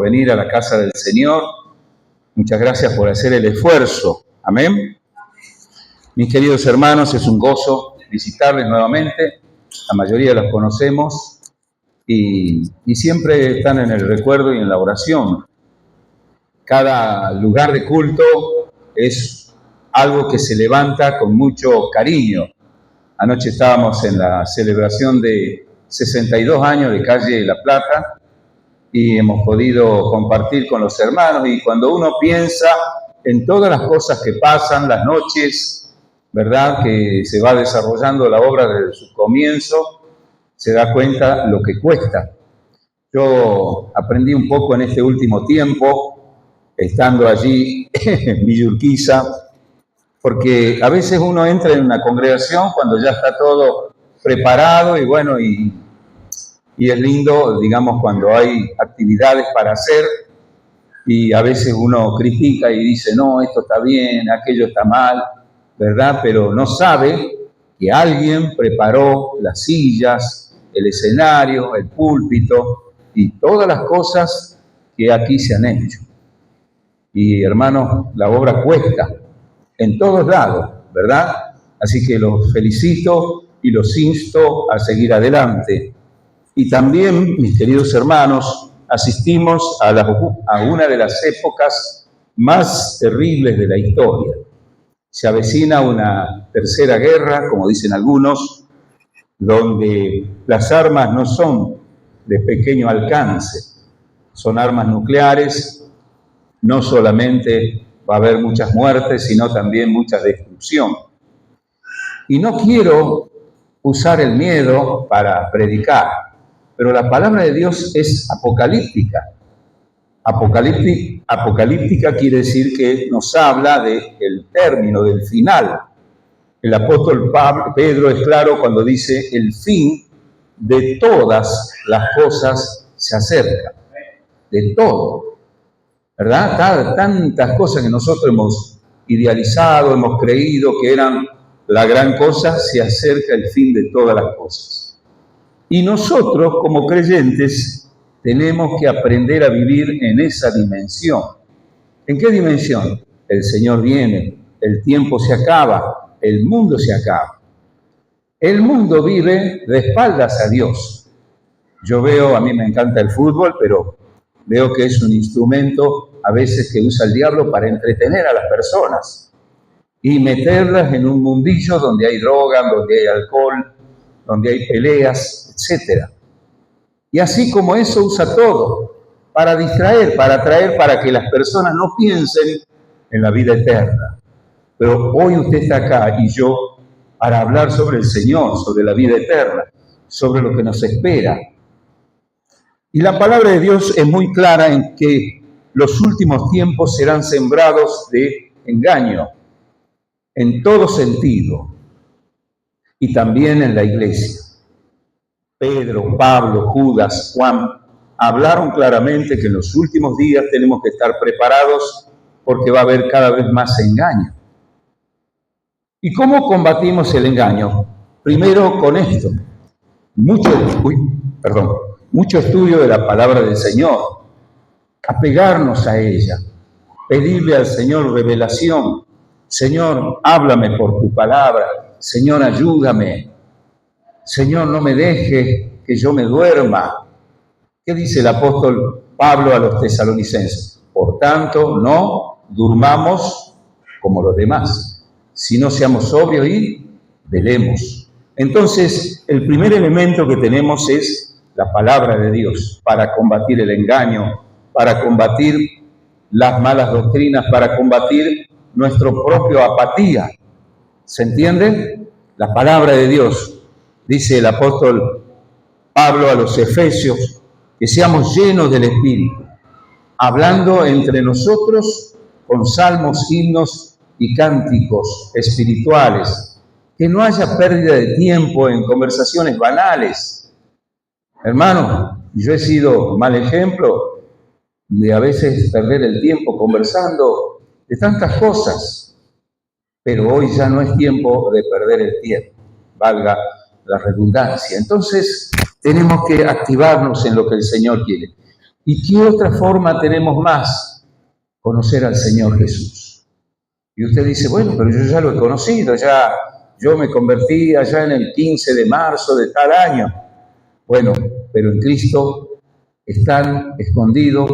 Venir a la casa del Señor. Muchas gracias por hacer el esfuerzo. Amén. Mis queridos hermanos, es un gozo visitarles nuevamente. La mayoría los conocemos y siempre están en el recuerdo y en la oración. Cada lugar de culto es algo que se levanta con mucho cariño. Anoche estábamos en la celebración de 62 años de Calle La Plata y hemos podido compartir con los hermanos, y cuando uno piensa en todas las cosas que pasan, las noches, ¿verdad?, que se va desarrollando la obra desde su comienzo, se da cuenta lo que cuesta. Yo aprendí un poco en este último tiempo, estando allí en Villa Urquiza, porque a veces uno entra en una congregación cuando ya está todo preparado y bueno, y es lindo, digamos, cuando hay actividades para hacer, y a veces uno critica y dice, no, esto está bien, aquello está mal, ¿verdad? Pero no sabe que alguien preparó las sillas, el escenario, el púlpito y todas las cosas que aquí se han hecho. Y hermanos, la obra cuesta en todos lados, ¿verdad? Así que los felicito y los insto a seguir adelante. Y también, mis queridos hermanos, asistimos a una de las épocas más terribles de la historia. Se avecina una tercera guerra, como dicen algunos, donde las armas no son de pequeño alcance, son armas nucleares. No solamente va a haber muchas muertes, sino también mucha destrucción. Y no quiero usar el miedo para predicar, pero la palabra de Dios es apocalíptica. Apocalíptica quiere decir que nos habla del término, del final. El apóstol Pedro es claro cuando dice: el fin de todas las cosas se acerca. De todo, ¿verdad? Tantas cosas que nosotros hemos idealizado, hemos creído que eran la gran cosa, se acerca el fin de todas las cosas. Y nosotros, como creyentes, tenemos que aprender a vivir en esa dimensión. ¿En qué dimensión? El Señor viene, el tiempo se acaba, el mundo se acaba. El mundo vive de espaldas a Dios. Yo veo, a mí me encanta el fútbol, pero veo que es un instrumento a veces que usa el diablo para entretener a las personas y meterlas en un mundillo donde hay droga, donde hay alcohol, donde hay peleas, etc. Y así como eso usa todo para distraer, para atraer, para que las personas no piensen en la vida eterna. Pero hoy usted está acá y yo para hablar sobre el Señor, sobre la vida eterna, sobre lo que nos espera. Y la palabra de Dios es muy clara en que los últimos tiempos serán sembrados de engaño, en todo sentido, y también en la iglesia. Pedro, Pablo, Judas, Juan hablaron claramente que en los últimos días tenemos que estar preparados porque va a haber cada vez más engaño. ¿Y cómo combatimos el engaño? Primero con esto. Mucho estudio de la palabra del Señor, apegarnos a ella, pedirle al Señor revelación. Señor, háblame por tu palabra. Señor, ayúdame. Señor, no me dejes que yo me duerma. ¿Qué dice el apóstol Pablo a los tesalonicenses? Por tanto, no durmamos como los demás, sino seamos sobrios y velemos. Entonces, el primer elemento que tenemos es la palabra de Dios para combatir el engaño, para combatir las malas doctrinas, para combatir nuestra propia apatía. ¿Se entiende? La palabra de Dios. Dice el apóstol Pablo a los Efesios, que seamos llenos del Espíritu, hablando entre nosotros con salmos, himnos y cánticos espirituales, que no haya pérdida de tiempo en conversaciones banales. Hermano, yo he sido mal ejemplo de a veces perder el tiempo conversando de tantas cosas, pero hoy ya no es tiempo de perder el tiempo, valga la redundancia. Entonces, tenemos que activarnos en lo que el Señor quiere. ¿Y qué otra forma tenemos más? Conocer al Señor Jesús. Y usted dice, bueno, pero yo ya lo he conocido, ya yo me convertí allá en el 15 de marzo de tal año. Bueno, pero en Cristo están escondidos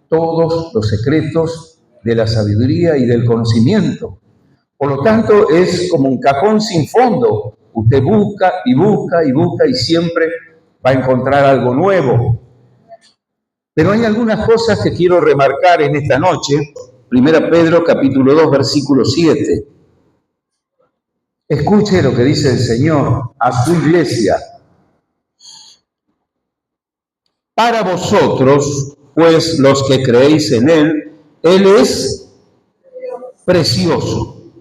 todos los secretos de la sabiduría y del conocimiento. Por lo tanto, es como un cajón sin fondo. Usted busca y busca y busca y siempre va a encontrar algo nuevo. Pero hay algunas cosas que quiero remarcar en esta noche. 1 Pedro capítulo 2, versículo 7. Escuche lo que dice el Señor a su iglesia. Para vosotros, pues los que creéis en Él es precioso.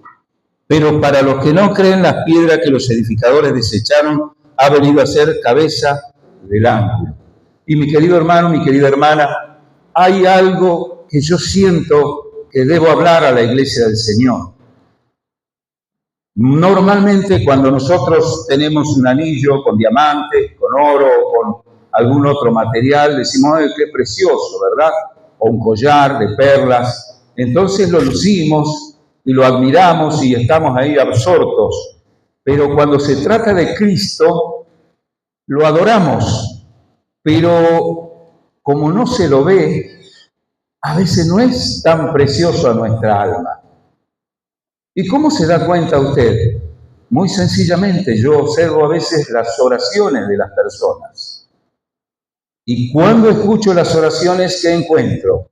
Pero para los que no creen, las piedras que los edificadores desecharon ha venido a ser cabeza del ángulo. Y mi querido hermano, mi querida hermana, hay algo que yo siento que debo hablar a la iglesia del Señor. Normalmente cuando nosotros tenemos un anillo con diamantes, con oro, con algún otro material, decimos, ¡ay, qué precioso!, ¿verdad? O un collar de perlas. Entonces lo lucimos y lo admiramos y estamos ahí absortos. Pero cuando se trata de Cristo, lo adoramos. Pero como no se lo ve, a veces no es tan precioso a nuestra alma. ¿Y cómo se da cuenta usted? Muy sencillamente, yo observo a veces las oraciones de las personas. Y cuando escucho las oraciones, ¿qué encuentro?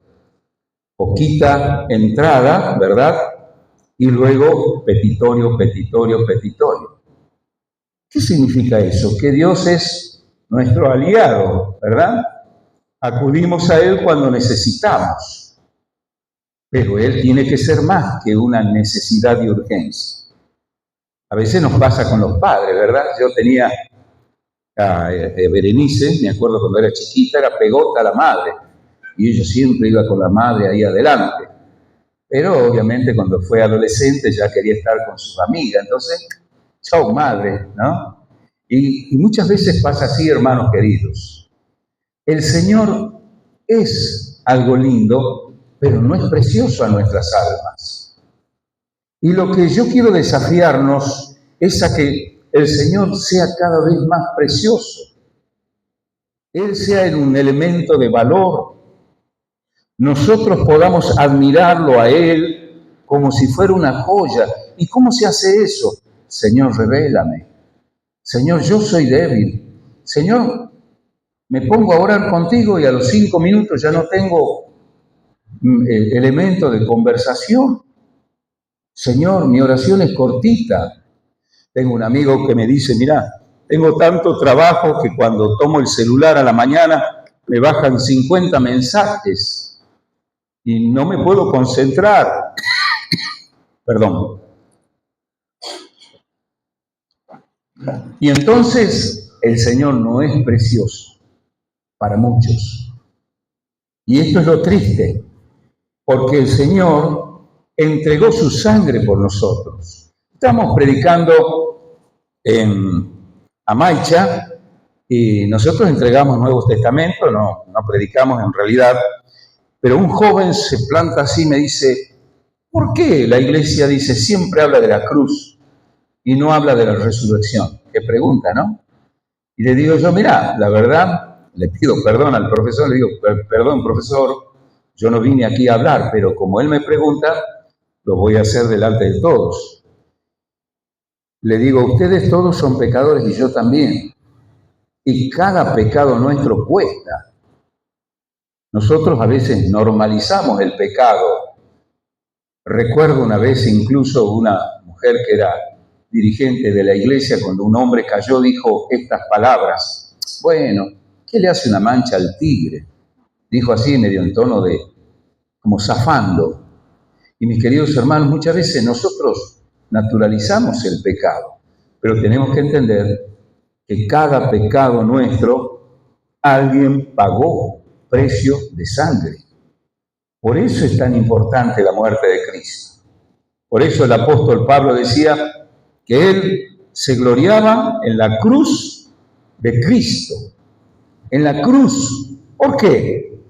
Poquita entrada, ¿verdad? Y luego petitorio, petitorio, petitorio. ¿Qué significa eso? Que Dios es nuestro aliado, ¿verdad? Acudimos a Él cuando necesitamos. Pero Él tiene que ser más que una necesidad de urgencia. A veces nos pasa con los padres, ¿verdad? Yo tenía a Berenice, me acuerdo cuando era chiquita, era pegota a la madre. Y ella siempre iba con la madre ahí adelante. Pero obviamente cuando fue adolescente ya quería estar con sus amigas. Entonces, chau madre, ¿no? Y muchas veces pasa así, hermanos queridos. El Señor es algo lindo, pero no es precioso a nuestras almas. Y lo que yo quiero desafiarnos es a que el Señor sea cada vez más precioso. Él sea un elemento de valor. Nosotros podamos admirarlo a Él como si fuera una joya. ¿Y cómo se hace eso? Señor, revélame. Señor, yo soy débil. Señor, me pongo a orar contigo y a los 5 minutos ya no tengo elemento de conversación. Señor, mi oración es cortita. Tengo un amigo que me dice, mirá, tengo tanto trabajo que cuando tomo el celular a la mañana me bajan 50 mensajes y no me puedo concentrar. Perdón. Y entonces el Señor no es precioso para muchos. Y esto es lo triste, porque el Señor entregó su sangre por nosotros. Estamos predicando en Amaicha y nosotros entregamos Nuevos Testamentos, no predicamos en realidad, pero un joven se planta así y me dice, ¿por qué la iglesia dice siempre habla de la cruz y no habla de la resurrección? Qué pregunta, ¿no? Y le digo yo, mirá, la verdad, le pido perdón al profesor, le digo, perdón profesor, yo no vine aquí a hablar, pero como él me pregunta, lo voy a hacer delante de todos. Le digo, ustedes todos son pecadores y yo también. Y cada pecado nuestro cuesta. Nosotros a veces normalizamos el pecado. Recuerdo una vez incluso una mujer que era dirigente de la iglesia, cuando un hombre cayó, dijo estas palabras. Bueno, ¿qué le hace una mancha al tigre? Dijo así medio en tono de, como zafando. Y mis queridos hermanos, muchas veces nosotros naturalizamos el pecado, pero tenemos que entender que cada pecado nuestro, alguien pagó precio de sangre. Por eso es tan importante la muerte de Cristo. Por eso el apóstol Pablo decía que él se gloriaba en la cruz de Cristo. En la cruz. ¿Por qué?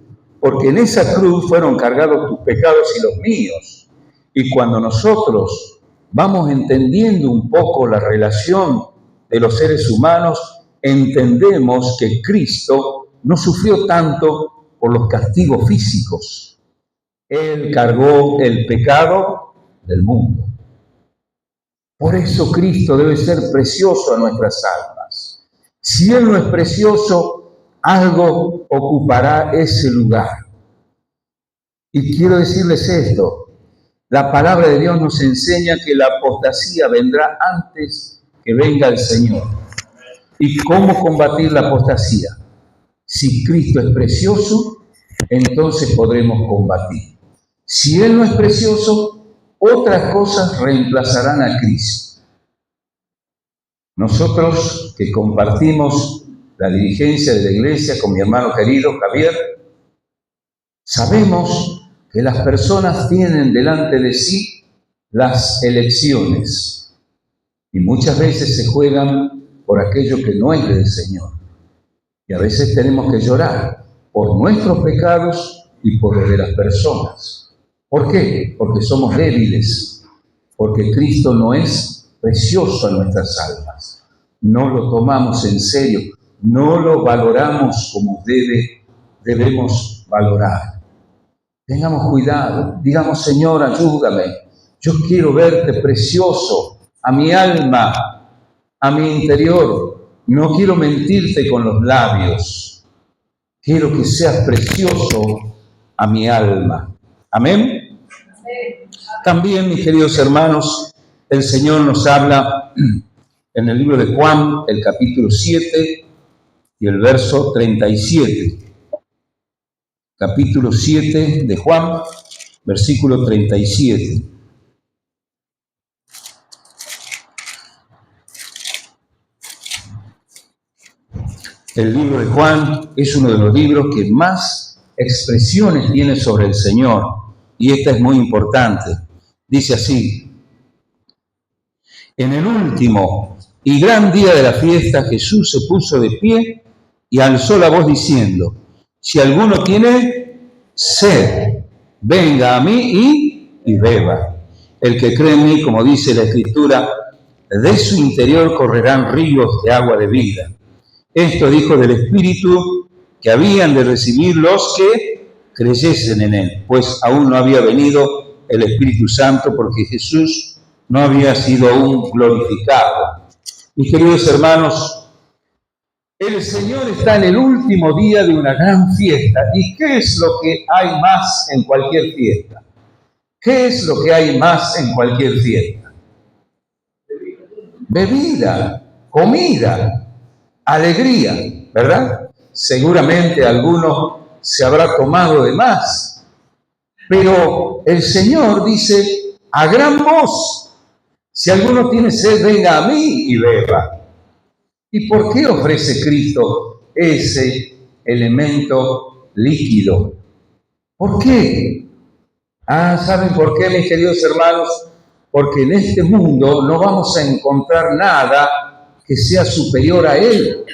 porque en esa cruz fueron cargados tus pecados y los míos. Y cuando nosotros vamos entendiendo un poco la relación de los seres humanos, entendemos que Cristo no sufrió tanto por los castigos físicos. Él cargó el pecado del mundo. Por eso Cristo debe ser precioso a nuestras almas. Si Él no es precioso, algo ocupará ese lugar. Y quiero decirles esto, la palabra de Dios nos enseña que la apostasía vendrá antes que venga el Señor. ¿Y cómo combatir la apostasía? Si Cristo es precioso, entonces podremos combatir. Si Él no es precioso, otras cosas reemplazarán a Cristo. Nosotros que compartimos la dirigencia de la iglesia con mi hermano querido Javier, sabemos que las personas tienen delante de sí las elecciones y muchas veces se juegan por aquello que no es del Señor. Y a veces tenemos que llorar por nuestros pecados y por los de las personas. ¿Por qué? Porque somos débiles, porque Cristo no es precioso a nuestras almas. No lo tomamos en serio, no lo valoramos como debemos valorar. Tengamos cuidado, digamos, Señor, ayúdame. Yo quiero verte precioso a mi alma, a mi interior. No quiero mentirte con los labios. Quiero que seas precioso a mi alma. Amén. También, mis queridos hermanos, el Señor nos habla en el libro de Juan, el capítulo 7 y el verso 37. Capítulo 7 de Juan, versículo 37. El libro de Juan es uno de los libros que más expresiones tiene sobre el Señor, y esta es muy importante. Dice así: en el último y gran día de la fiesta, Jesús se puso de pie y alzó la voz diciendo: si alguno tiene sed, venga a mí y beba. El que cree en mí, como dice la Escritura, de su interior correrán ríos de agua de vida. Esto dijo del Espíritu que habían de recibir los que creyesen en Él, pues aún no había venido el Espíritu Santo porque Jesús no había sido aún glorificado. Mis queridos hermanos, el Señor está en el último día de una gran fiesta. ¿Y qué es lo que hay más en cualquier fiesta? ¿Qué es lo que hay más en cualquier fiesta? Bebida, comida, alegría, ¿verdad? Seguramente alguno se habrá tomado de más, pero el Señor dice a gran voz: si alguno tiene sed, venga a mí y beba. ¿Y por qué ofrece Cristo ese elemento líquido? ¿Por qué? ¿Saben por qué, mis queridos hermanos? Porque en este mundo no vamos a encontrar nada que sea superior a Él.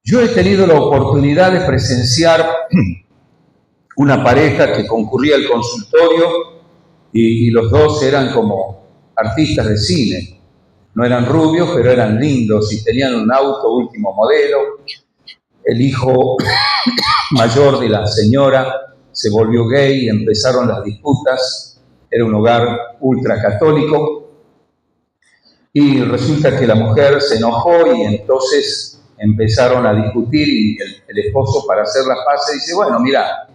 Yo he tenido la oportunidad de presenciar una pareja que concurría al consultorio y los dos eran como artistas de cine. No eran rubios, pero eran lindos y tenían un auto último modelo. El hijo mayor de la señora se volvió gay y empezaron las disputas. Era un hogar ultracatólico. Y resulta que la mujer se enojó y entonces empezaron a discutir y el esposo, para hacer las paces, dice: bueno, mira,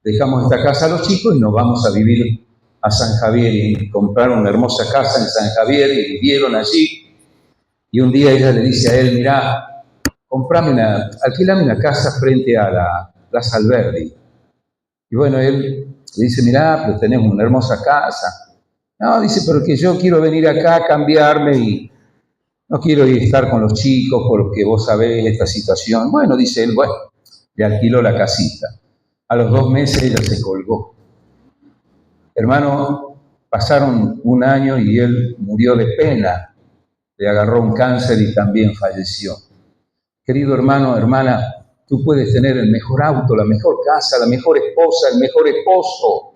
dejamos esta casa a los chicos y nos vamos a vivir a San Javier. Y compraron una hermosa casa en San Javier y vivieron allí. Y un día ella le dice a él: mirá, alquilame una casa frente a la Plaza Alberdi. Y bueno, él le dice: mirá, pues tenemos una hermosa casa. No, dice, pero que yo quiero venir acá a cambiarme y no quiero ir a estar con los chicos porque vos sabés esta situación. Bueno, dice él, bueno, le alquiló la casita. A los 2 meses ella se colgó. Hermano, pasaron 1 año y él murió de pena. Le agarró un cáncer y también falleció. Querido hermano, hermana, Tú puedes tener el mejor auto, la mejor casa, la mejor esposa, el mejor esposo,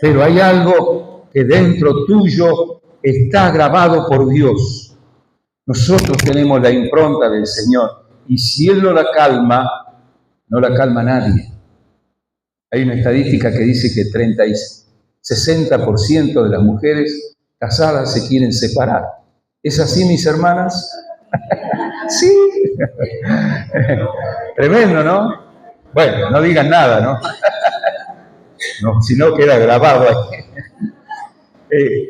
pero hay algo que dentro tuyo está grabado por Dios. Nosotros tenemos la impronta del Señor y si Él no la calma nadie. Hay una estadística que dice que 60% de las mujeres casadas se quieren separar. ¿Es así, mis hermanas? Sí. Tremendo, ¿no? Bueno, no digan nada, ¿no? No, si no queda grabado aquí.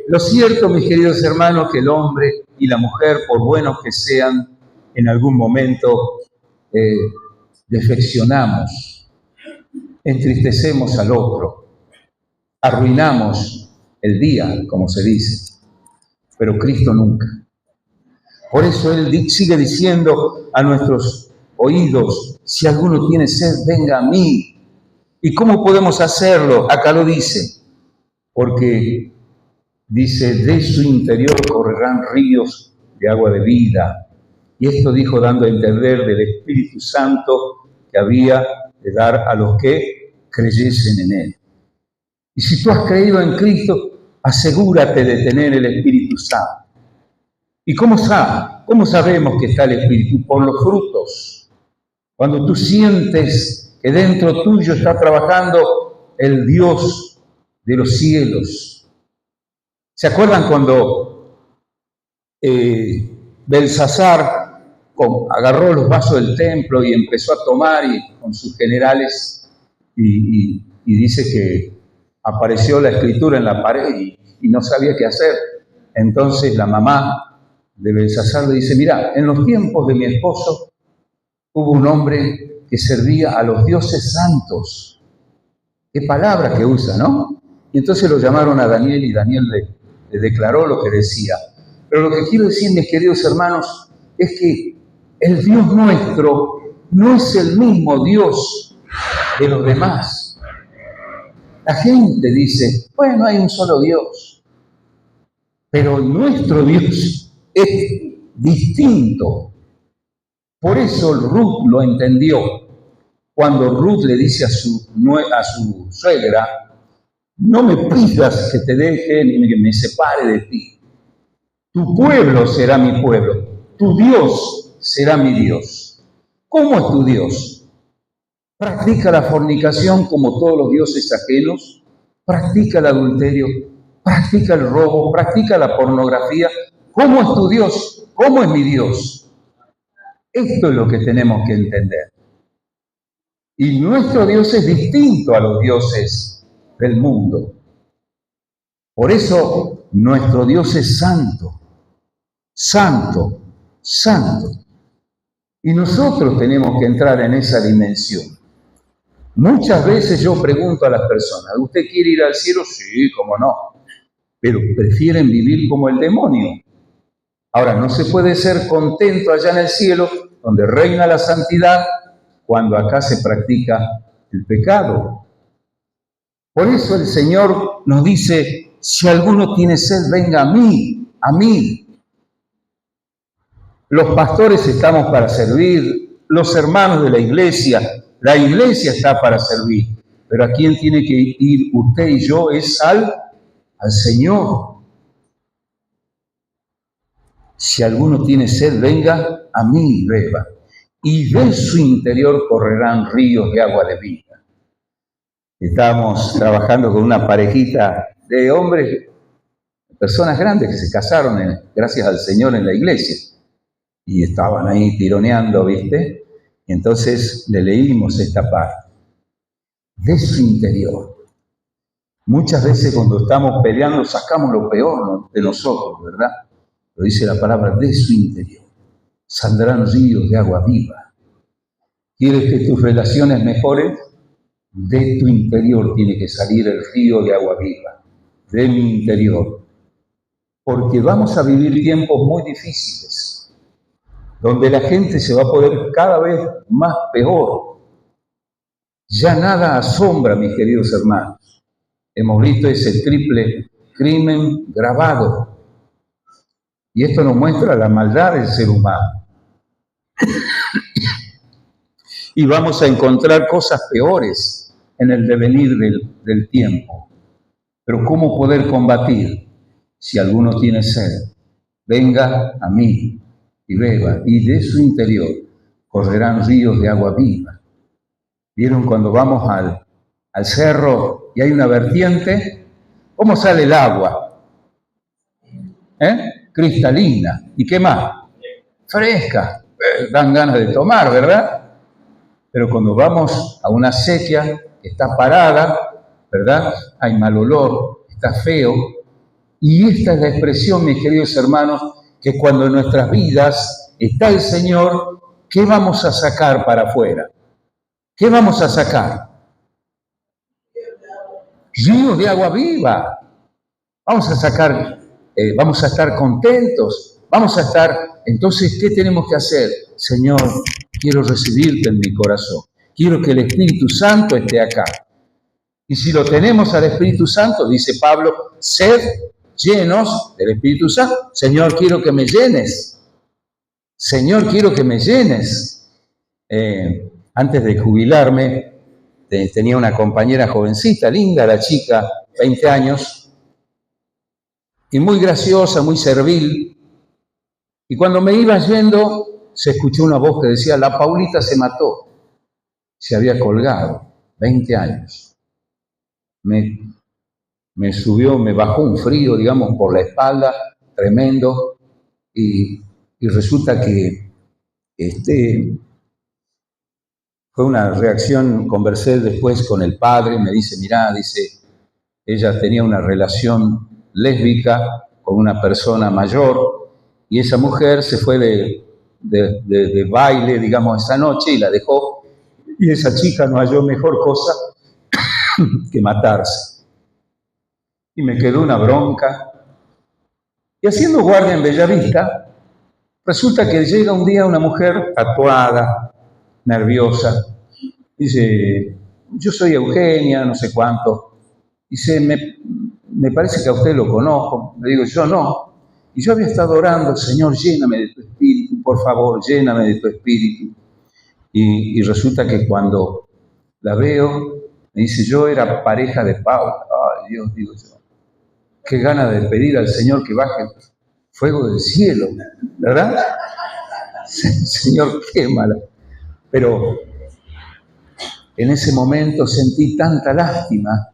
Lo cierto, mis queridos hermanos, que el hombre y la mujer, por buenos que sean, en algún momento defeccionamos, entristecemos al otro, arruinamos el día, como se dice, pero Cristo nunca. Por eso Él sigue diciendo a nuestros oídos, si alguno tiene sed, venga a mí. ¿Y cómo podemos hacerlo? Acá lo dice, porque dice, de su interior correrán ríos de agua de vida. Y esto dijo dando a entender del Espíritu Santo que había de dar a los que creyesen en Él. Y si tú has creído en Cristo, asegúrate de tener el Espíritu Santo. ¿Y cómo sabemos que está el Espíritu? Por los frutos. Cuando tú sientes que dentro tuyo está trabajando el Dios de los cielos. ¿Se acuerdan cuando Belsasar agarró los vasos del templo y empezó a tomar con sus generales y dice que apareció la escritura en la pared y no sabía qué hacer? Entonces la mamá de Belsasar le dice, mira, en los tiempos de mi esposo hubo un hombre que servía a los dioses santos. Qué palabra que usa, ¿no? Y entonces lo llamaron a Daniel y Daniel le declaró lo que decía. Pero lo que quiero decir, mis queridos hermanos, es que el Dios nuestro no es el mismo Dios de los demás. La gente dice, bueno, hay un solo Dios. Pero nuestro Dios es distinto. Por eso Ruth lo entendió. Cuando Ruth le dice a su suegra, no me pidas que te deje ni que me separe de ti. Tu pueblo será mi pueblo, tu Dios será mi Dios. ¿Cómo es tu Dios? Practica la fornicación como todos los dioses ajenos, practica el adulterio, practica el robo, practica la pornografía. ¿Cómo es tu Dios? ¿Cómo es mi Dios? Esto es lo que tenemos que entender. Y nuestro Dios es distinto a los dioses del mundo. Por eso nuestro Dios es santo, santo, santo. Y nosotros tenemos que entrar en esa dimensión. Muchas veces yo pregunto a las personas, ¿usted quiere ir al cielo? Sí, cómo no. Pero prefieren vivir como el demonio. Ahora, no se puede ser contento allá en el cielo, donde reina la santidad, cuando acá se practica el pecado. Por eso el Señor nos dice, si alguno tiene sed, venga a mí, a mí. Los pastores estamos para servir, los hermanos de la iglesia está para servir. Pero a quién tiene que ir usted y yo es al Señor. Si alguno tiene sed, venga a mí y beba. Y de su interior correrán ríos de agua de vida. Estábamos trabajando con una parejita de hombres, personas grandes que se casaron, gracias al Señor, en la iglesia. Y estaban ahí tironeando, ¿viste? Y entonces le leímos esta parte. De su interior. Muchas veces cuando estamos peleando sacamos lo peor de nosotros, ¿verdad? Lo dice la palabra, de su interior saldrán ríos de agua viva. ¿Quieres que tus relaciones mejoren? De tu interior tiene que salir el río de agua viva, de mi interior. Porque vamos a vivir tiempos muy difíciles, donde la gente se va a poner cada vez más peor. Ya nada asombra, mis queridos hermanos. Hemos visto ese triple crimen grabado. Y esto nos muestra la maldad del ser humano. y vamos a encontrar cosas peores en el devenir del tiempo. Pero ¿cómo poder combatir? Si alguno tiene sed, venga a mí y beba, y de su interior correrán ríos de agua viva. ¿Vieron cuando vamos al cerro y hay una vertiente? ¿Cómo sale el agua? Cristalina. ¿Y qué más? Fresca. Dan ganas de tomar, ¿verdad? Pero cuando vamos a una sequía que está parada, ¿verdad? Hay mal olor, está feo. Y esta es la expresión, mis queridos hermanos, que cuando en nuestras vidas está el Señor, ¿qué vamos a sacar para afuera? ¿Qué vamos a sacar? Ríos de agua viva. Vamos a sacar, vamos a estar contentos, vamos a estar. Entonces, ¿qué tenemos que hacer? Señor, quiero recibirte en mi corazón. Quiero que el Espíritu Santo esté acá. Y si lo tenemos al Espíritu Santo, dice Pablo, sed llenos del Espíritu Santo. Señor, quiero que me llenes. Señor, quiero que me llenes. Antes de jubilarme, tenía una compañera jovencita, linda, la chica, 20 años, y muy graciosa, muy servil. Y cuando me iba yendo, se escuchó una voz que decía, la Paulita se mató. Se había colgado, 20 años. Me subió, me bajó un frío, digamos, por la espalda, tremendo, y resulta que fue una reacción. Conversé después con el padre, me dice, mirá, dice, ella tenía una relación lésbica con una persona mayor, y esa mujer se fue de baile, digamos, esa noche, y la dejó, y esa chica no halló mejor cosa que matarse. Y me quedó una bronca. Y haciendo guardia en Bellavista, resulta que llega un día una mujer tatuada, nerviosa. Dice, yo soy Eugenia, no sé cuánto. Dice, me parece que a usted lo conozco. Le digo, yo no. Y yo había estado orando, Señor, lléname de tu espíritu, por favor, lléname de tu espíritu. Y resulta que cuando la veo, me dice, yo era pareja de Paula. Ay, Dios, digo yo. Qué gana de pedir al Señor que baje fuego del cielo, ¿verdad? Señor, quémala. Pero en ese momento sentí tanta lástima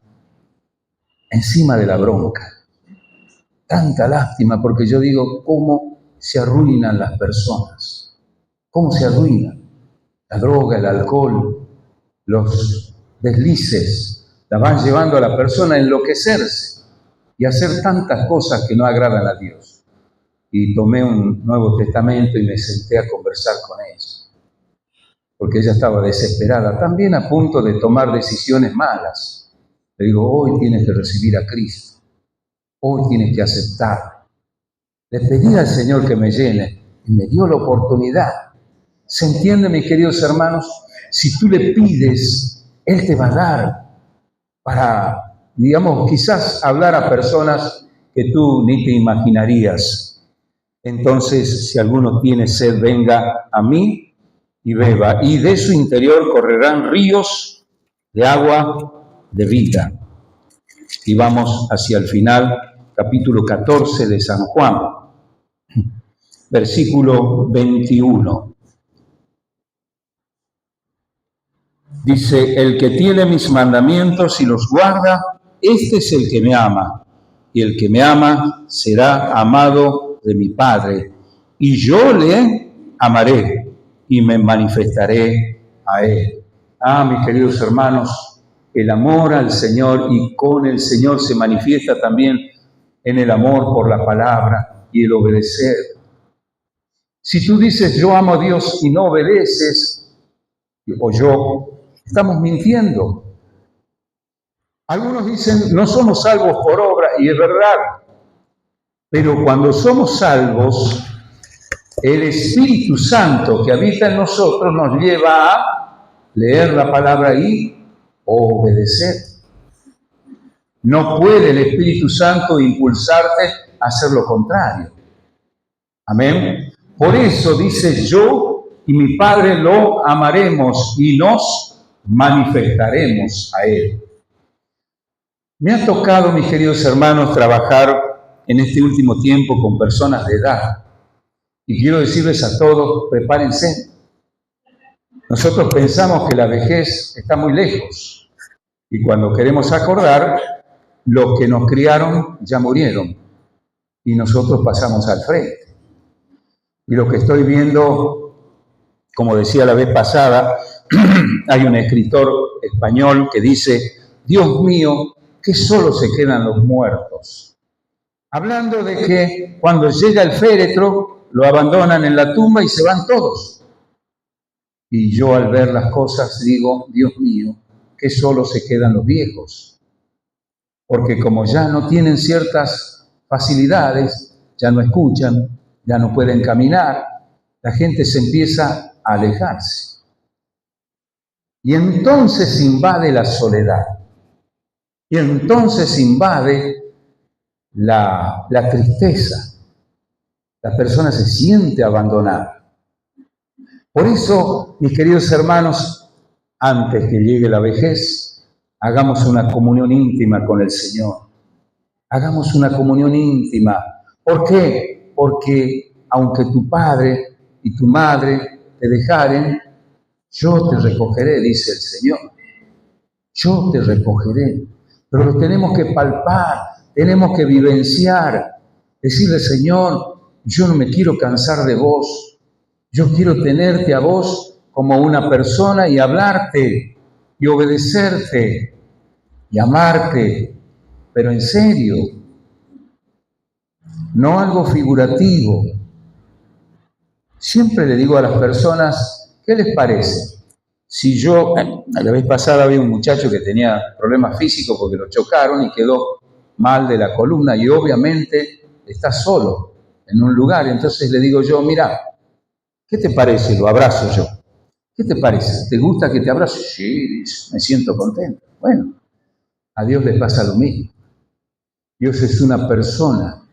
encima de la bronca. Tanta lástima, porque yo digo, ¿cómo se arruinan las personas? ¿Cómo se arruinan? La droga, el alcohol, los deslices, la van llevando a la persona a enloquecerse y a hacer tantas cosas que no agradan a Dios. Y tomé un Nuevo Testamento y me senté a conversar con ella, porque ella estaba desesperada, también a punto de tomar decisiones malas. Le digo, hoy tienes que recibir a Cristo, hoy tienes que aceptar. Le pedí al Señor que me llene y me dio la oportunidad. ¿Se entiende, mis queridos hermanos? Si tú le pides, Él te va a dar para, digamos, quizás hablar a personas que tú ni te imaginarías. Entonces, si alguno tiene sed, venga a mí y beba, y de su interior correrán ríos de agua de vida. Y vamos hacia el final, capítulo 14 de San Juan, versículo 21. Dice, el que tiene mis mandamientos y los guarda, este es el que me ama. Y el que me ama será amado de mi Padre. Y yo le amaré y me manifestaré a él. Mis queridos hermanos, el amor al Señor y con el Señor se manifiesta también en el amor por la palabra y el obedecer. Si tú dices, yo amo a Dios y no obedeces, estamos mintiendo. Algunos dicen, no somos salvos por obra, y es verdad. Pero cuando somos salvos, el Espíritu Santo que habita en nosotros nos lleva a leer la palabra y obedecer. No puede el Espíritu Santo impulsarte a hacer lo contrario. Amén. Por eso dice, yo y mi Padre lo amaremos y nos manifestaremos a Él. Me ha tocado, mis queridos hermanos, trabajar en este último tiempo con personas de edad. Y quiero decirles a todos, prepárense. Nosotros pensamos que la vejez está muy lejos. Y cuando queremos acordar, los que nos criaron ya murieron. Y nosotros pasamos al frente. Y lo que estoy viendo, como decía la vez pasada, hay un escritor español que dice, Dios mío, que solo se quedan los muertos. Hablando de que cuando llega el féretro, lo abandonan en la tumba y se van todos. Y yo al ver las cosas digo, Dios mío, que solo se quedan los viejos. Porque como ya no tienen ciertas facilidades, ya no escuchan, ya no pueden caminar, la gente se empieza a alejarse. Y entonces invade la soledad. Y entonces invade la tristeza. La persona se siente abandonada. Por eso, mis queridos hermanos, antes que llegue la vejez, hagamos una comunión íntima con el Señor. Hagamos una comunión íntima. ¿Por qué? Porque aunque tu padre y tu madre te dejaren, yo te recogeré, dice el Señor. Yo te recogeré. Pero lo tenemos que palpar, tenemos que vivenciar. Decirle, Señor, yo no me quiero cansar de vos. Yo quiero tenerte a vos como una persona y hablarte y obedecerte y amarte, pero en serio, no algo figurativo. Siempre le digo a las personas, ¿qué les parece? Si yo, la vez pasada había un muchacho que tenía problemas físicos porque lo chocaron y quedó mal de la columna y obviamente está solo en un lugar. Entonces le digo yo, mira, ¿qué te parece? Lo abrazo yo. ¿Qué te parece? ¿Te gusta que te abrace? Sí, me siento contento. Bueno, a Dios le pasa lo mismo. Dios es una persona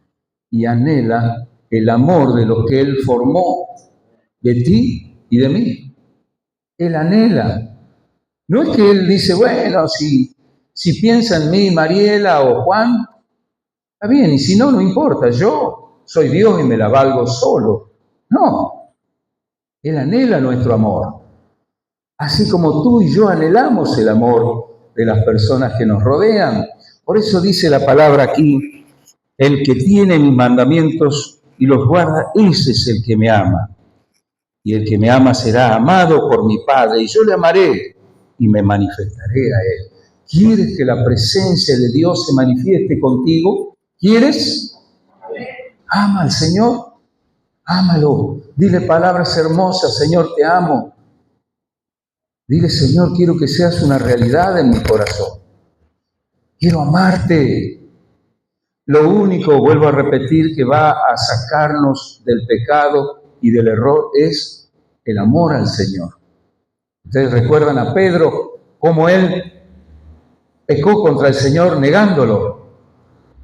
y anhela el amor de lo que Él formó, de ti y de mí. Él anhela. No es que Él dice, bueno, si piensa en mí, Mariela o Juan, está bien, y si no, no importa, yo soy Dios y me la valgo solo. No, Él anhela nuestro amor. Así como tú y yo anhelamos el amor de las personas que nos rodean. Por eso dice la palabra aquí, el que tiene mis mandamientos y los guarda, ese es el que me ama. Y el que me ama será amado por mi Padre, y yo le amaré y me manifestaré a Él. ¿Quieres que la presencia de Dios se manifieste contigo? ¿Quieres? Ama al Señor, ámalo. Dile palabras hermosas, Señor, te amo. Dile, Señor, quiero que seas una realidad en mi corazón. Quiero amarte. Lo único, vuelvo a repetir, que va a sacarnos del pecado y del error es el amor al Señor. Ustedes recuerdan a Pedro, cómo él pecó contra el Señor negándolo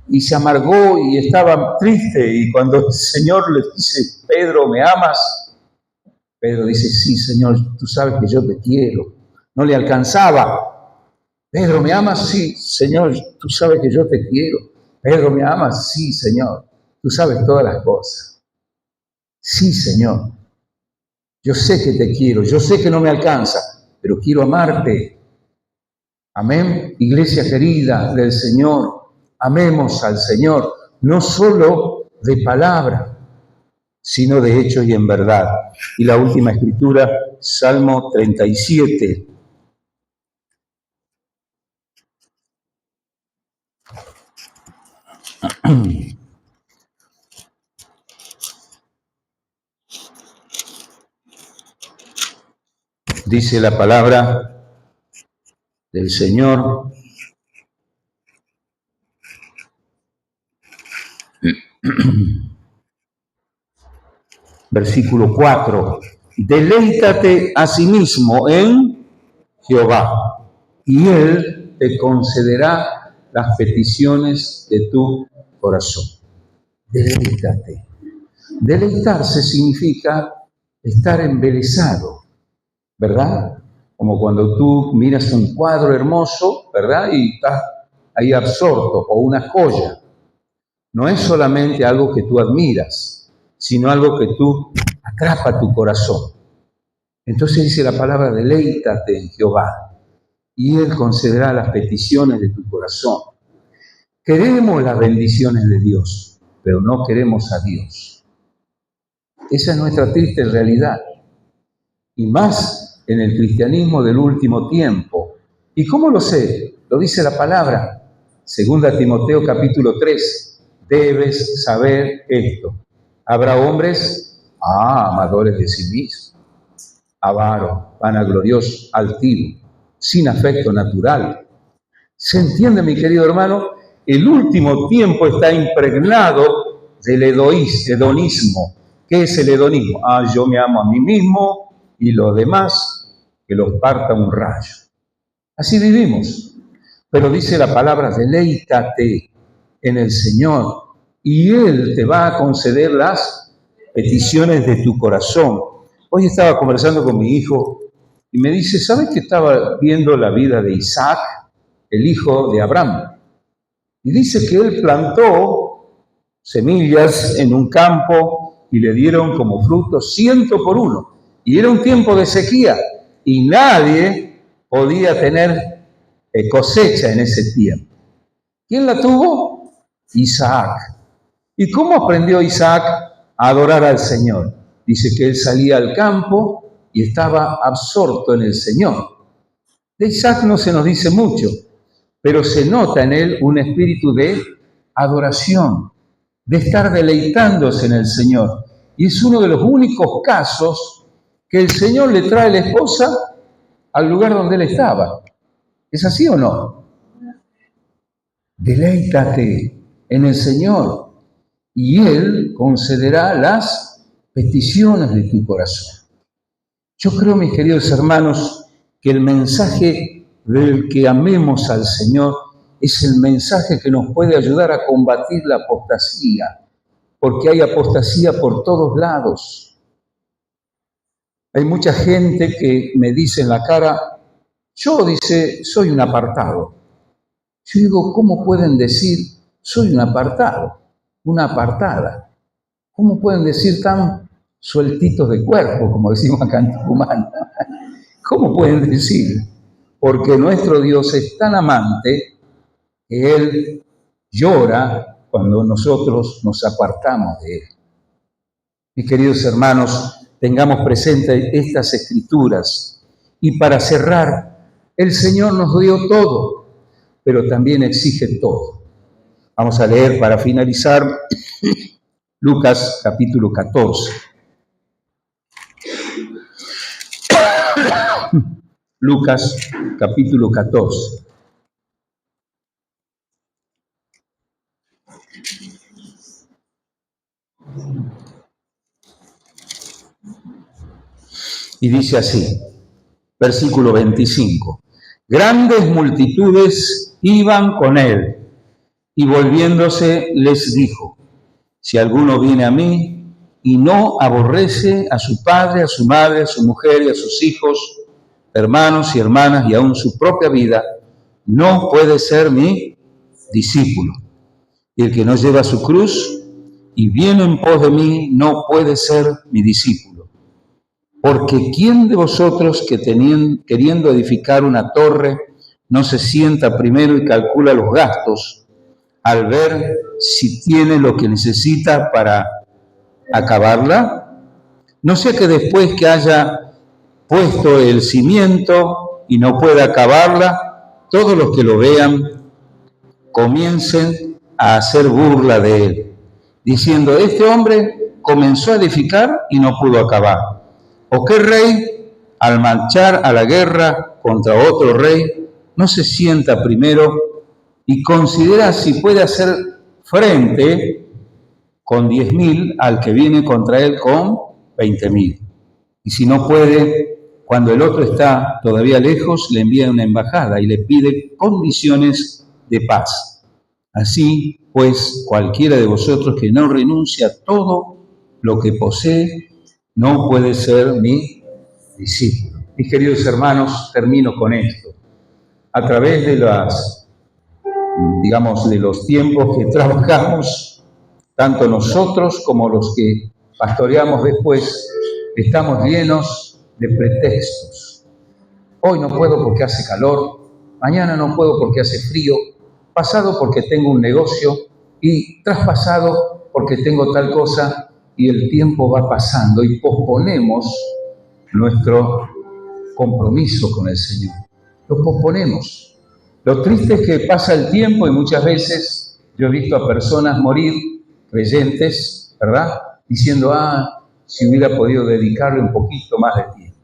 y se amargó y estaba triste. Y cuando el Señor le dice, Pedro, ¿me amas? Pedro dice, sí, Señor, tú sabes que yo te quiero. No le alcanzaba. Pedro, ¿me amas? Sí, Señor, tú sabes que yo te quiero. Pedro, ¿me amas? Sí, Señor, tú sabes todas las cosas. Sí, Señor, yo sé que te quiero, yo sé que no me alcanza, pero quiero amarte. Amén. Iglesia querida del Señor, amemos al Señor, no solo de palabra, sino de hecho y en verdad. Y la última escritura, Salmo 37. Dice la palabra del Señor. Versículo 4. Deleítate a sí mismo en Jehová, y Él te concederá las peticiones de tu corazón. Deleítate. Deleitarse significa estar embelesado, ¿verdad? Como cuando tú miras un cuadro hermoso, ¿verdad? Y estás ahí absorto, o una joya. No es solamente algo que tú admiras, sino algo que tú atrapa tu corazón. Entonces dice la palabra, deleítate en Jehová, y Él concederá las peticiones de tu corazón. Queremos las bendiciones de Dios, pero no queremos a Dios. Esa es nuestra triste realidad. Y más en el cristianismo del último tiempo. ¿Y cómo lo sé? Lo dice la palabra. 2 Timoteo capítulo 3. Debes saber esto. Habrá hombres, amadores de sí mismos, avaros, vanagloriosos, altivos, sin afecto natural. ¿Se entiende, mi querido hermano? El último tiempo está impregnado del hedonismo. ¿Qué es el hedonismo? Yo me amo a mí mismo y los demás que los parta un rayo. Así vivimos. Pero dice la palabra, deleítate en el Señor y Él te va a conceder las peticiones de tu corazón. Hoy estaba conversando con mi hijo y me dice, ¿sabes que estaba viendo la vida de Isaac, el hijo de Abraham? Y dice que él plantó semillas en un campo y le dieron como fruto 100 por 1. Y era un tiempo de sequía y nadie podía tener cosecha en ese tiempo. ¿Quién la tuvo? Isaac. ¿Y cómo aprendió Isaac a adorar al Señor? Dice que él salía al campo y estaba absorto en el Señor. De Isaac no se nos dice mucho, pero se nota en él un espíritu de adoración, de estar deleitándose en el Señor. Y es uno de los únicos casos que el Señor le trae la esposa al lugar donde él estaba. ¿Es así o no? Deleítate en el Señor y Él concederá las peticiones de tu corazón. Yo creo, mis queridos hermanos, que el mensaje del que amemos al Señor es el mensaje que nos puede ayudar a combatir la apostasía, porque hay apostasía por todos lados. Hay mucha gente que me dice en la cara, yo, dice, soy un apartado. Yo digo, ¿cómo pueden decir, soy un apartado, una apartada? ¿Cómo pueden decir tan sueltitos de cuerpo, como decimos acá en Tucumán? ¿Cómo pueden decir? Porque nuestro Dios es tan amante que Él llora cuando nosotros nos apartamos de Él. Mis queridos hermanos, tengamos presente estas escrituras. Y para cerrar, el Señor nos dio todo, pero también exige todo. Vamos a leer para finalizar Lucas capítulo 14. Lucas capítulo 14. Y dice así, versículo 25. Grandes multitudes iban con él, y volviéndose les dijo, si alguno viene a mí y no aborrece a su padre, a su madre, a su mujer y a sus hijos, hermanos y hermanas y aún su propia vida, no puede ser mi discípulo. Y el que no lleva su cruz y viene en pos de mí, no puede ser mi discípulo. Porque ¿quién de vosotros que queriendo edificar una torre no se sienta primero y calcula los gastos al ver si tiene lo que necesita para acabarla? No sea que después que haya puesto el cimiento y no pueda acabarla, todos los que lo vean comiencen a hacer burla de él, diciendo, este hombre comenzó a edificar y no pudo acabar. ¿O qué rey, al marchar a la guerra contra otro rey, no se sienta primero y considera si puede hacer frente con 10.000 al que viene contra él con 20.000? Y si no puede, cuando el otro está todavía lejos, le envía una embajada y le pide condiciones de paz. Así, pues, cualquiera de vosotros que no renuncie a todo lo que posee, no puede ser mi discípulo. Mis queridos hermanos, termino con esto. A través de de los tiempos que trabajamos, tanto nosotros como los que pastoreamos después, estamos llenos de pretextos. Hoy no puedo porque hace calor, mañana no puedo porque hace frío, pasado porque tengo un negocio y traspasado porque tengo tal cosa, y el tiempo va pasando y posponemos nuestro compromiso con el Señor. Lo posponemos. Lo triste es que pasa el tiempo y muchas veces yo he visto a personas morir, creyentes, ¿verdad? Diciendo, si hubiera podido dedicarle un poquito más de tiempo.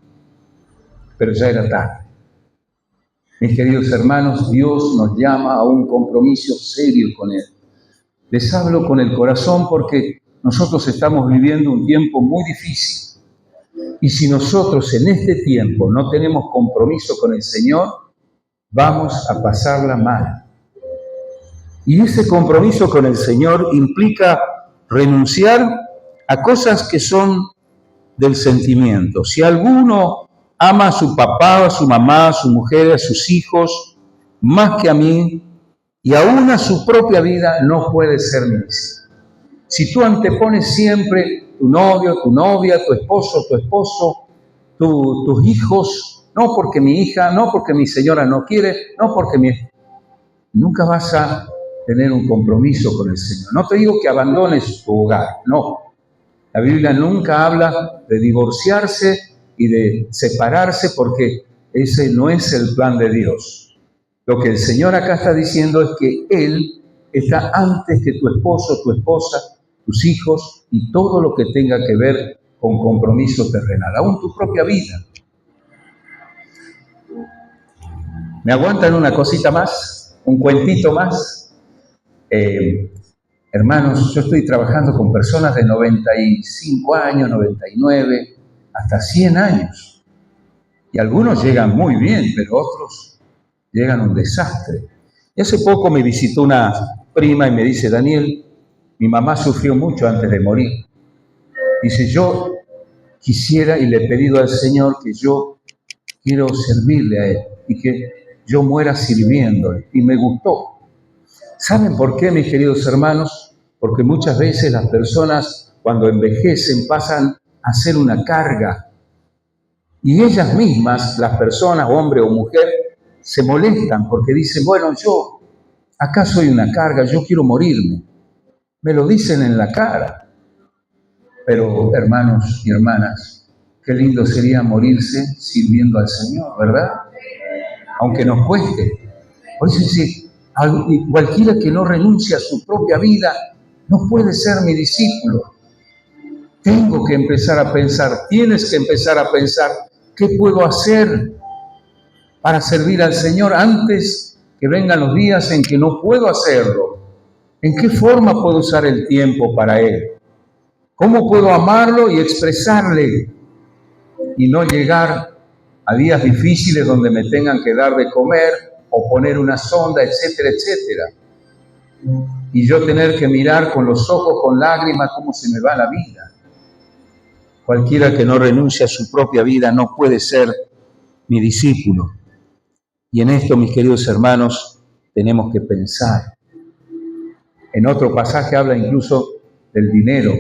Pero ya era tarde. Mis queridos hermanos, Dios nos llama a un compromiso serio con Él. Les hablo con el corazón porque nosotros estamos viviendo un tiempo muy difícil. Y si nosotros en este tiempo no tenemos compromiso con el Señor, vamos a pasarla mal. Y ese compromiso con el Señor implica renunciar a cosas que son del sentimiento. Si alguno ama a su papá, a su mamá, a su mujer, a sus hijos, más que a mí, y aún a su propia vida, no puede ser mi discípulo. Si tú antepones siempre tu novio, tu novia, tu esposo, tus hijos, no porque mi hija, no porque mi señora no quiere, no porque nunca vas a tener un compromiso con el Señor. No te digo que abandones tu hogar, no. La Biblia nunca habla de divorciarse y de separarse porque ese no es el plan de Dios. Lo que el Señor acá está diciendo es que Él está antes que tu esposo, tu esposa, tus hijos y todo lo que tenga que ver con compromiso terrenal, aún tu propia vida. ¿Me aguantan una cosita más? ¿Un cuentito más? Hermanos, yo estoy trabajando con personas de 95 años, 99, hasta 100 años. Y algunos llegan muy bien, pero otros llegan a un desastre. Y hace poco me visitó una prima y me dice, Daniel, mi mamá sufrió mucho antes de morir. Dice, yo quisiera y le he pedido al Señor que yo quiero servirle a Él y que yo muera sirviéndole. Y me gustó. ¿Saben por qué, mis queridos hermanos? Porque muchas veces las personas cuando envejecen pasan a ser una carga. Y ellas mismas, las personas, hombre o mujer, se molestan porque dicen, bueno, yo acá soy una carga, yo quiero morirme. Me lo dicen en la cara. Pero, hermanos y hermanas, qué lindo sería morirse sirviendo al Señor, ¿verdad? Aunque nos cueste. Por eso dice, cualquiera que no renuncie a su propia vida no puede ser mi discípulo. Tengo que empezar a pensar, tienes que empezar a pensar, ¿qué puedo hacer para servir al Señor antes que vengan los días en que no puedo hacerlo? ¿En qué forma puedo usar el tiempo para Él? ¿Cómo puedo amarlo y expresarle y no llegar a días difíciles donde me tengan que dar de comer o poner una sonda, etcétera, etcétera? Y yo tener que mirar con los ojos, con lágrimas, cómo se me va la vida. Cualquiera que no renuncie a su propia vida no puede ser mi discípulo. Y en esto, mis queridos hermanos, tenemos que pensar. En otro pasaje habla incluso del dinero.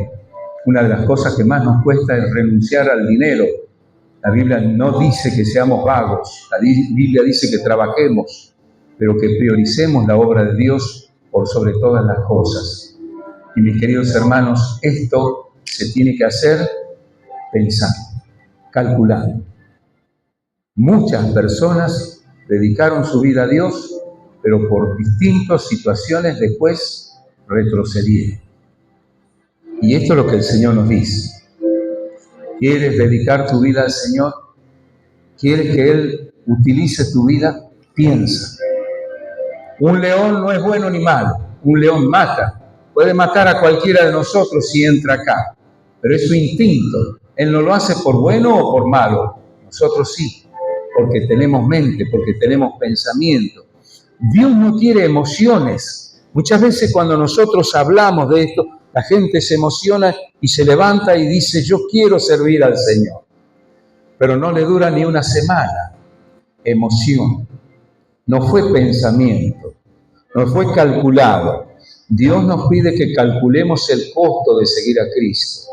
Una de las cosas que más nos cuesta es renunciar al dinero. La Biblia no dice que seamos vagos, la Biblia dice que trabajemos, pero que prioricemos la obra de Dios por sobre todas las cosas. Y mis queridos hermanos, esto se tiene que hacer pensando, calculando. Muchas personas dedicaron su vida a Dios, pero por distintas situaciones después retrocedieron. Y esto es lo que el Señor nos dice. ¿Quieres dedicar tu vida al Señor? ¿Quieres que Él utilice tu vida? Piensa. Un león no es bueno ni malo. Un león mata. Puede matar a cualquiera de nosotros si entra acá. Pero es su instinto. Él no lo hace por bueno o por malo. Nosotros sí. Porque tenemos mente, porque tenemos pensamiento. Dios no quiere emociones. Muchas veces cuando nosotros hablamos de esto, La gente se emociona y se levanta y dice, yo quiero servir al Señor. Pero no le dura ni una semana. Emoción. No fue pensamiento. No fue calculado. Dios nos pide que calculemos el costo de seguir a Cristo.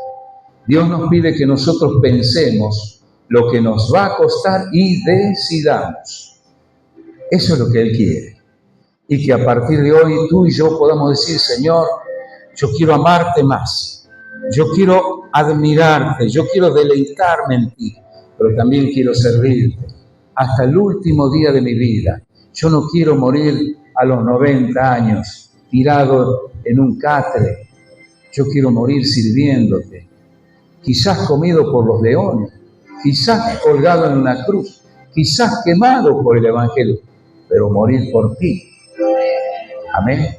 Dios nos pide que nosotros pensemos lo que nos va a costar y decidamos. Eso es lo que Él quiere. Y que a partir de hoy tú y yo podamos decir, Señor, yo quiero amarte más. Yo quiero admirarte. Yo quiero deleitarme en ti. Pero también quiero servirte hasta el último día de mi vida. Yo no quiero morir a los 90 años tirado en un catre. Yo quiero morir sirviéndote. Quizás comido por los leones, quizás colgado en una cruz, quizás quemado por el Evangelio, pero morir por ti. Amén.